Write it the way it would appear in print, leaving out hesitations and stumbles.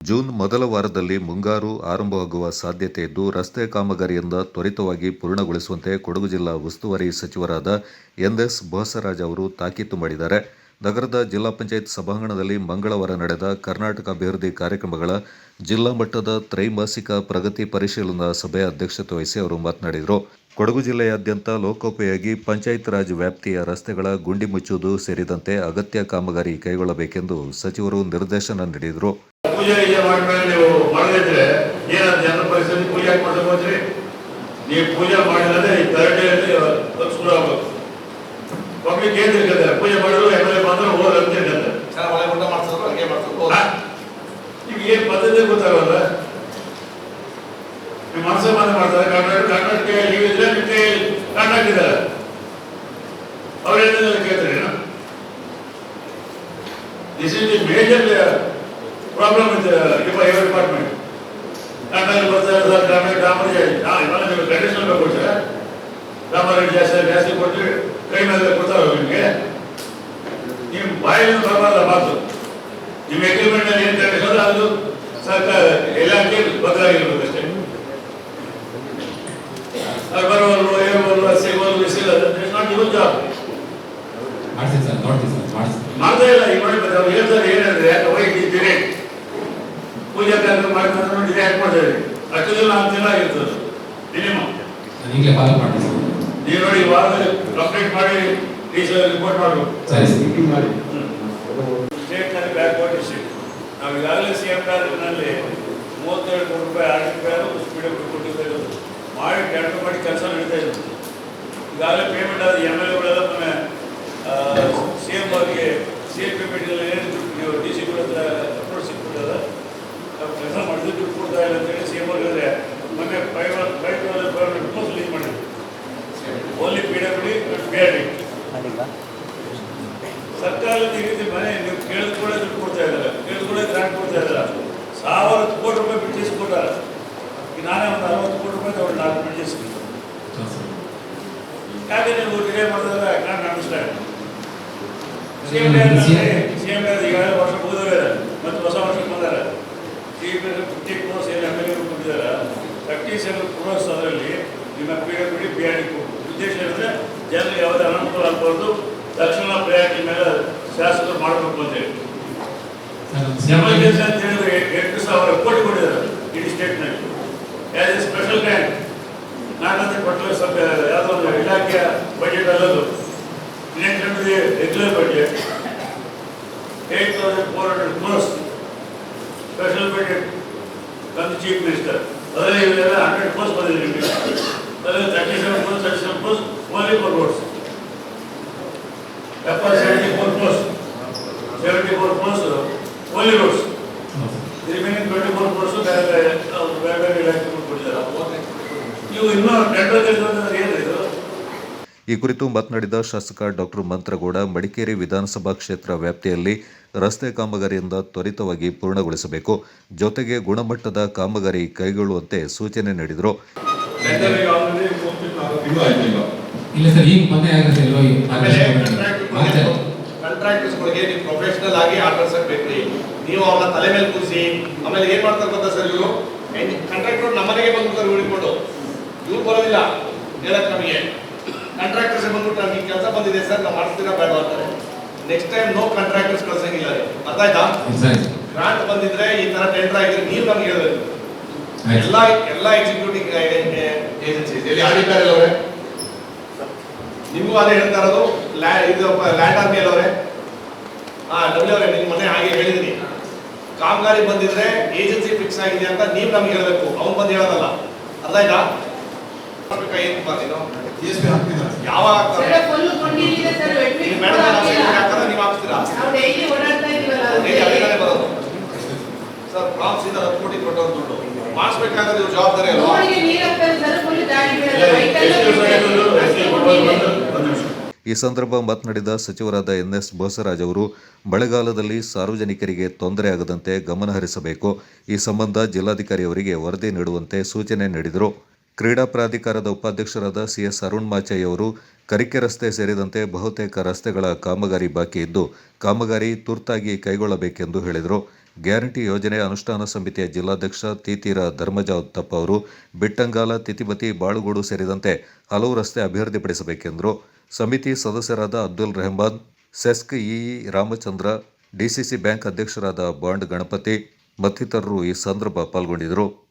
June ಮೊದಲ ವಾರದಲ್ಲಿ ಮುಂಗಾರು ಆರಂಭವಾಗುವ ಸಾಧ್ಯತೆ ಇದ್ದು, ರಸ್ತೆ ಕಾಮಗಾರಿಯಿಂದ ತ್ವರಿತವಾಗಿ ಪೂರ್ಣಗೊಳಿಸುವಂತೆ ಕೊಡಗು ಜಿಲ್ಲಾ ಉಸ್ತುವಾರಿ ಸಚಿವರಾದ ಎನ್.ಎಸ್. ಬೋಸರಾಜ್ ಅವರು ತಾಕೀತು ಮಾಡಿದ್ದಾರೆ. ನಗರದ ಜಿಲ್ಲಾ ಪಂಚಾಯತ್ ಸಭಾಂಗಣದಲ್ಲಿ ಮಂಗಳವಾರ ನಡೆದ ಕರ್ನಾಟಕ ಅಭಿವೃದ್ಧಿ ಕಾರ್ಯಕ್ರಮಗಳ ಜಿಲ್ಲಾ ಮಟ್ಟದ ತ್ರೈಮಾಸಿಕ ಪ್ರಗತಿ ಪರಿಶೀಲನಾ ಸಭೆಯ ಅಧ್ಯಕ್ಷತೆ ವಹಿಸಿ ಅವರು ಮಾತನಾಡಿದರು. ಕೊಡಗು ಜಿಲ್ಲೆಯಾದ್ಯಂತ ಲೋಕೋಪಯೋಗಿ ಪಂಚಾಯತ್ ರಾಜ್ ವ್ಯಾಪ್ತಿಯ ರಸ್ತೆಗಳ ಗುಂಡಿ ಮುಚ್ಚುವುದು ಸೇರಿದಂತೆ ಅಗತ್ಯ ಕಾಮಗಾರಿ ಕೈಗೊಳ್ಳಬೇಕೆಂದು ಸಚಿವರು ನಿರ್ದೇಶನ ನೀಡಿದರು. ಪೂಜೆ ಮಾಡಿದ್ಮೇಲೆ ನೀವು ಮಾಡದಿದ್ರೆ ಏನಾದ್ರು ಜನರ ಪರಿಸ್ಥಿತಿ ಪೂಜೆ ಮಾಡ್ಬೇಕು ಹೋದ್ರಿ, ನೀವು ಪೂಜೆ ಮಾಡಿದ್ರೆ ಈ ತರಟೆಯಲ್ಲಿ ಶುರು ಆಗ್ಬೇಕು. ಪಬ್ಲಿಕ್ ಏನ್ ತಿಳ್ಕೊತಾರೆ, ಪೂಜೆ ಮಾಡಿದ್ರು ಎಮ್.ಎಲ್.ಎ ಬಂದ್ರೆ ಹೋದ್ರೆ ಅಂತ ತಿಳ್ಕೊತಾರೆ. ಈಗ ಏನ್ ಪದ್ಧತಿ ಗೊತ್ತಾಗಲ್ಲ. ನೀವು ಮನಸ್ಸೇ ಬಂದ್ ಮಾಡ್ತಾರೆ. ಕರ್ನಾಟಕ ನೀವು ಇದ್ರೆ ನಿಮಗೆ ಕಾಂಟ್ರಾಕ್ಟ್ ಇದ್ದಾರೆ, ಅವ್ರು ಹೇಳಿದ್ರೆ ಕೇಳ್ತಾರೆ. This is the major problem with your department. Contract ಬರ್ತಾರೆ ಸರ್, ಕಾಂಟ್ರಾಕ್ಟ್ ಡಾಮರೇಜ್ ಇವೆಲ್ಲ ನೀವು ಕಂಡೀಷನ್ ಕೊಡ್ತೀರಾ, ಡಾಮರೇಜ್ ಜಾಸ್ತಿ ಕೊಡ್ತೀವಿ, ಕೈ ಮೇಲೆ ಕೊಡ್ತಾರೆ ನಿಮಗೆ. ನೀವು ಬಾಯಲ್ಲಿ ಬರಬಾರ್ದ ಮಾತು. ನಿಮ್ಮ ಅಗ್ರಿಮೆಂಟ್ ಅಲ್ಲಿ ಏನ್ ಕಂಡೀಷನ್ ಅದು ಸರ್ಕಾರ ಇಲಾಖೆ ಬದಲಾಗಿರ್ಬೇಕಷ್ಟೇ. ಅದು ಬರೋವಲ್ವ ಏರ್ವಲ್ವ ಸಿಗೋಲ್ವ ಬಿಸಿಲ್ಲ, ಇಟ್ಸ್ ನಾಟ್ ಯುವರ್ ಜಾಬ್. ಮಾಡ್ತಾ ಇಲ್ಲ. ಈಗ ನೋಡಿ ಅವ್ರು ಹೇಳ್ತಾರೆ ಏನಿದ್ರೆ ಯಾಕೆ ಹೋಗಿದ್ದೀರಿ ಪೂಜಾ ಕಾರ್ಯಕ್ರಮ ಮಾಡ್ತಾರೆ ನೋಡಿ, ಯಾಕೆ ಮಾಡ್ತಾರೆ ಅಷ್ಟು ದಿನ 4 ದಿನ ಆಗಿರ್ತದೆ ಮಿನಿಮಮ್. ನೀವು ನೋಡಿ ವಾರದಲ್ಲಿ ಕಂಪ್ಲೀಟ್ ಮಾಡಿ ರಿಪೋರ್ಟ್ ಮಾಡಬೇಕು. ಸ್ಟೇಟ್ನಲ್ಲಿ ಬ್ಯಾಕ್ವರ್ಡ್ ಡಿಸ್ಟ್ರಿಕ್ಟ್ ನಾವು ಈಗಾಗಲೇ CM ಕಾರ್ಯಕ್ರಮದಲ್ಲಿ 37 ಕೋಟಿ ರೂಪಾಯಿ ಆಡಿಟ್ ಸ್ಪೀಡ್ ಕೊಟ್ಟಿದ್ದೇವೆ. ಮಾಡಿ ಟೆಂಡರ್ ಮಾಡಿ ಕೆಲಸ ನಡೀತಾ ಇದೆ. ಈಗಾಗಲೇ ಪೇಮೆಂಟ್ ಆದ MLAಗಳೆಲ್ಲ CM ಅವರಿಗೆ CM ಪೇಮೆಂಟ್ಗೆಲ್ಲ ಏನು ನೀವು DC ಹತ್ರ ಅಪ್ರೋಚ್ ಸಿಕ್ಬಿಟ್ಟದ, ಕೆಲಸ ಮಾಡಿದ್ರೆ ದುಡ್ಡು ಕೊಡ್ತಾ ಇಲ್ಲ ಅಂತೇಳಿ CM ಅವ್ರು ಹೇಳಿದ್ರೆ ಮೊನ್ನೆ 5,500 ಕ್ರೋಸ್ ಲೀಸ್ ಮಾಡಿದ್ರು. ಓನ್ಲಿ PWD BRD ಸರ್ಕಾರದಿಂದ ಈ ರೀತಿ ಮನೆ ನೀವು ಕೇಳಿದ್ಕೊಳ್ಳೆ ದುಡ್ಡು ಕೊಡ್ತಾ ಇದ್ದಾರೆ, ಕೇಳಿದ್ಕೊಳ್ಳೆ ಗ್ರಾಂಟ್ ಕೊಡ್ತಾ ಇದ್ದಾರೆ. 1,000 ಕೋಟಿ ರೂಪಾಯಿ ಬಿಟ್ಟಿಸ್ ಕೊಟ್ಟಾರೆ. ಈಗ ನಾನೇ ಒಂದು 60 ಕೋಟಿ ರೂಪಾಯಿ ತಗೊಂಡು 4 ಬಿಟ್ಟಿಸ್. ಯಾಕೆ ನೀವು ಡಿಲೇ ಮಾಡಿದ್ರೆ ಐ ಕ್ಯಾನ್ ಅಂಡರ್ಸ್ಟ್ಯಾಂಡ್. CM ಈಗಾಗಲೇ ವರ್ಷ ಮುಗಿದವೇ ಮತ್ತು ಹೊಸ ವರ್ಷಕ್ಕೆ ಬಂದಾರೆ. 50 ಕ್ರೋರ್ಸ್ ಏನು MLA ಕೊಟ್ಟಿದ್ದಾರೆ, 37 ಕ್ರೋರ್ಸ್ ಅದರಲ್ಲಿ ನಿಮ್ಮ PWD BRD ಕೊಟ್ಟು. ಉದ್ದೇಶ ಏನಂದರೆ ಜನರಿಗೆ ಯಾವುದೇ ಅನಾನುಕೂಲ ಆಗಬಾರ್ದು, ತಕ್ಷಣ ಪ್ರಯಾರಿಟಿ ಮೇಲೆ ಶಾಸಕರು ಮಾಡಬೇಕು ಅಂತೇಳಿ. ಎಮರ್ಜೆನ್ಸಿ ಅಂತ ಹೇಳಿದ್ರೆ 8,000 ಕೋಟಿ ಕೊಟ್ಟಿದ್ದಾರೆ ಇಡೀ ಸ್ಟೇಟ್ನಲ್ಲಿ ಆಸ್ ಎ ಸ್ಪೆಷಲ್ ಗ್ರಾಂಟ್. ನಾನಂತ ಕೊಟ್ಟರೆ ಸ್ವಲ್ಪ ಯಾವುದೋ ಒಂದು ಇಲಾಖೆಯ ಬಜೆಟ್ ಅಲ್ಲದು, regular budget 8,400 crores special budget from chief minister. ಅದರಲ್ಲಿ ಇವೆಲ್ಲ 100 ಕ್ರೋರ್ಸ್ ಬಂದಿದೆ ನಿಮಗೆ. ಅದರಲ್ಲಿ 37 crores only for roads. 74 crores only roads. Remaining 24 crores ಬೇರೆ ಬೇರೆ ಇಲಾಖೆ ಕೊಟ್ಟಿದ್ದಾರೆ. ನೀವು ಇನ್ನೂ ಟೆಂಡರ್ ಏನಿದೆ. ಈ ಕುರಿತು ಮಾತನಾಡಿದ ಶಾಸಕ ಡಾಕ್ಟರ್ ಮಂತ್ರಗೌಡ, ಮಡಿಕೇರಿ ವಿಧಾನಸಭಾ ಕ್ಷೇತ್ರ ವ್ಯಾಪ್ತಿಯಲ್ಲಿ ರಸ್ತೆ ಕಾಮಗಾರಿಯಿಂದ ತ್ವರಿತವಾಗಿ ಪೂರ್ಣಗೊಳಿಸಬೇಕು, ಜೊತೆಗೆ ಗುಣಮಟ್ಟದ ಕಾಮಗಾರಿ ಕೈಗೊಳ್ಳುವಂತೆ ಸೂಚನೆ ನೀಡಿದರು. ಕಾಂಟ್ರಾಕ್ಟರ್ಸ್ಗಳಿಗೆ ನೀವು ಪ್ರೊಫೆಷನಲ್ ಆಗಿ ಆರ್ಡರ್ಸ್ ಬೇಕು. ನೀವು ಅವ್ರನ್ನ ತಲೆ ಮೇಲೆ ಕೂರಿಸಿ ಆಮೇಲೆ ಏನ್ ಮಾಡ್ತಾರೆ ಗೊತ್ತಾ ಸರ್, ಇವರು ಕಾಂಟ್ರಾಕ್ಟರ್ ನಮ್ಮನೆಗೆ ಬಂದ್ಬಿಡ್ತಾರೆ ಉಳಿಕೊಂಡು. ಇವ್ರು ಬರೋದಿಲ್ಲ ಹೇಳಕ್ ನಮಗೆ. ಕಾಂಟ್ರಾಕ್ಟರ್ಸ್ ಬಂದ್ಬಿಟ್ಟು ನಮ್ಗೆ ಈ ಕೆಲಸ ಬಂದಿದೆ ಸರ್, ನಾವು ಮಾಡಿಸ್ತೀರಾ ಬೇಡ ಅಂತಾರೆ. ನೆಕ್ಸ್ಟ್ ಟೈಮ್ ನೋ ಕಾಂಟ್ರಾಕ್ಟರ್ಸ್ ಕಳ್ಸಂಗಿಲ್ಲ. ಅರ್ಥ ಆಯ್ತಾ? ಗ್ರಾಂಟ್ ಬಂದಿದ್ರೆ ಈ ತರ ಟೆಂಡರ್ ಆಗಿದ್ರೆ ನೀವು ನಮ್ಗೆ ಹೇಳ್ಬೇಕು. ಎಲ್ಲ ಎಕ್ಸಿಕ್ಯೂಟಿವ್ ಏಜೆನ್ಸೀಸ್ ಎಲ್ಲಿ ಆಡಿದ್ದಾರೆ ಅವರೇ, ನಿಮಗೂ ಅದೇ ಹೇಳ್ತಾ ಇರೋದು. ಇದು ಲ್ಯಾಂಡ್ ಆರ್ಮಿ ಅವರೇ, ಡಬ್ಲ್ಯೂ ಅವರೇ, ನಿಮ್ಗೆ ಮೊನ್ನೆ ಹಾಗೆ ಹೇಳಿದೀನಿ. ಕಾಮಗಾರಿ ಬಂದಿದ್ರೆ ಏಜೆನ್ಸಿ ಫಿಕ್ಸ್ ಆಗಿದೆ ಅಂತ ನೀವು ನಮ್ಗೆ ಹೇಳ್ಬೇಕು, ಅವ್ನು ಬಂದು ಹೇಳೋದಲ್ಲ. ಅರ್ಥ ಆಯ್ತಾ? ಯಾವ ಸರ್ ಪ್ರಾಮ್ಸ್ ಇಂದ 10 ಕೋಟಿ ಕೊಟ್ಟವ್ರು ದುಡ್ಡು ಮಾಡಿಸ್ಬೇಕಾದ್ರೆ ಇವ್ರು ಜವಾಬ್ದಾರಿ ಅಲ್ವಾ? ಈ ಸಂದರ್ಭ ಮಾತನಾಡಿದ ಸಚಿವರಾದ ಎನ್.ಎಸ್. ಬೋಸರಾಜ್ ಅವರು, ಮಳೆಗಾಲದಲ್ಲಿ ಸಾರ್ವಜನಿಕರಿಗೆ ತೊಂದರೆ ಆಗದಂತೆ ಗಮನ ಹರಿಸಬೇಕು. ಈ ಸಂಬಂಧ ಜಿಲ್ಲಾಧಿಕಾರಿ ಅವರಿಗೆ ವರದಿ ನೀಡುವಂತೆ ಸೂಚನೆ ನೀಡಿದರು. ಕ್ರೀಡಾ ಪ್ರಾಧಿಕಾರದ ಉಪಾಧ್ಯಕ್ಷರಾದ ಸಿಎಸ್ ಅರುಣ್ ಮಾಚಯ್ಯ ಅವರು ಕರಿಕೆ ರಸ್ತೆ ಸೇರಿದಂತೆ ಬಹುತೇಕ ರಸ್ತೆಗಳ ಕಾಮಗಾರಿ ಬಾಕಿ ಇದ್ದು ಕಾಮಗಾರಿ ತುರ್ತಾಗಿ ಕೈಗೊಳ್ಳಬೇಕೆಂದು ಹೇಳಿದರು. ಗ್ಯಾರಂಟಿ ಯೋಜನೆ ಅನುಷ್ಠಾನ ಸಮಿತಿಯ ಜಿಲ್ಲಾಧ್ಯಕ್ಷ ತೀತೀರ ಧರ್ಮಜ ಉತ್ತಪ್ಪ ಅವರು ಬಿಟ್ಟಂಗಾಲ, ತಿತಿಮತಿ, ಬಾಳುಗೋಡು ಸೇರಿದಂತೆ ಹಲವು ರಸ್ತೆ ಅಭಿವೃದ್ಧಿಪಡಿಸಬೇಕೆಂದರು. ಸಮಿತಿ ಸದಸ್ಯರಾದ Abdul Rehman, CESC EE Ramachandra, DCC bank ಅಧ್ಯಕ್ಷರಾದ ಬಾಂಡ್ ಗಣಪತಿ ಮತ್ತಿತರರು ಈ ಸಂದರ್ಭ ಪಾಲ್ಗೊಂಡಿದ್ದರು.